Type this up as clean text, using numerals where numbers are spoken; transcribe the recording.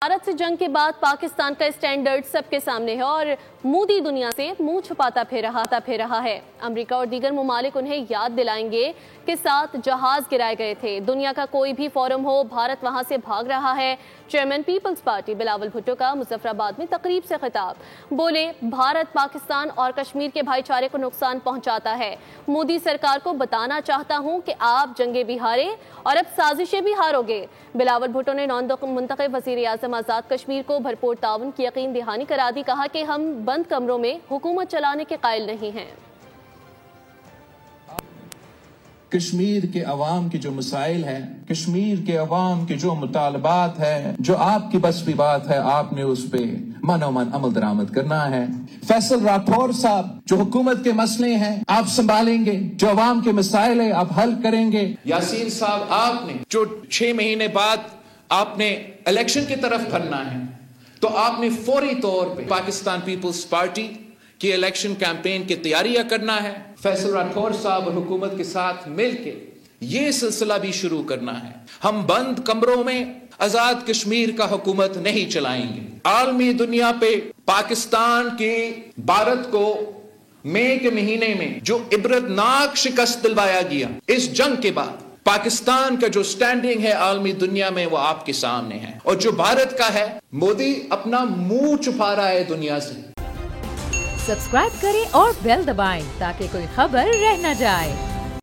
भारत से जंग के बाद पाकिस्तान का स्टैंडर्ड सबके सामने है और मोदी दुनिया से मुंह छुपाता फिर रहा है। अमेरिका और दीगर मुमालिक उन्हें याद दिलाएंगे कि 7 जहाज गिराए गए थे। दुनिया का कोई भी फोरम हो, भारत वहां से भाग रहा है। Chairman Peoples Party Bilawal Bhutto का मुजफ्फराबाद में तकरीब से खिताब, बोले भारत पाकिस्तान और कश्मीर के भाईचारे को नुकसान पहुंचाता है। मोदी सरकार को बताना चाहता हूं कि आप जंगे भी हारे और अब साजिशें भी हारोगे। बिलावल भुट्टो ने मुंतखब वज़ीर आज़म आज़ाद कश्मीर को भरपूर ताउन की यकीन दहानी करा दी। कहा कि हम बंद कमरों में हुकूमत चलाने के कायल नहीं हैं। कश्मीर के अवाम के जो मसाइल हैं, कश्मीर के अवाम के जो मुतालबात है, जो आपकी बस की बात है, आपने उस पे मनोमन अमल दरामद करना है। फैसल राठौर साहब, जो हुकूमत के मसले हैं आप संभालेंगे, जो अवाम के मसाइल है आप हल करेंगे। यासीन साहब, आपने जो 6 महीने बाद आपने इलेक्शन की तरफ भरना है, तो आपने फौरी तौर पे पाकिस्तान पीपल्स पार्टी की इलेक्शन कैंपेन की तैयारियां करना है। फैसल राठौर साहब और हुकूमत के साथ मिलके ये सिलसिला भी शुरू करना है। हम बंद कमरों में आजाद कश्मीर का हुकूमत नहीं चलाएंगे। आलमी दुनिया पे पाकिस्तान के भारत को मई के महीने में जो इबरतनाक शिकस्त दिलवाया गया, इस जंग के बाद पाकिस्तान का जो स्टैंडिंग है आलमी दुनिया में वो आपके सामने है। और जो भारत का है, मोदी अपना मुंह छुपा रहा है दुनिया से। सब्सक्राइब करें और बेल दबाएं ताकि कोई खबर रह न जाए।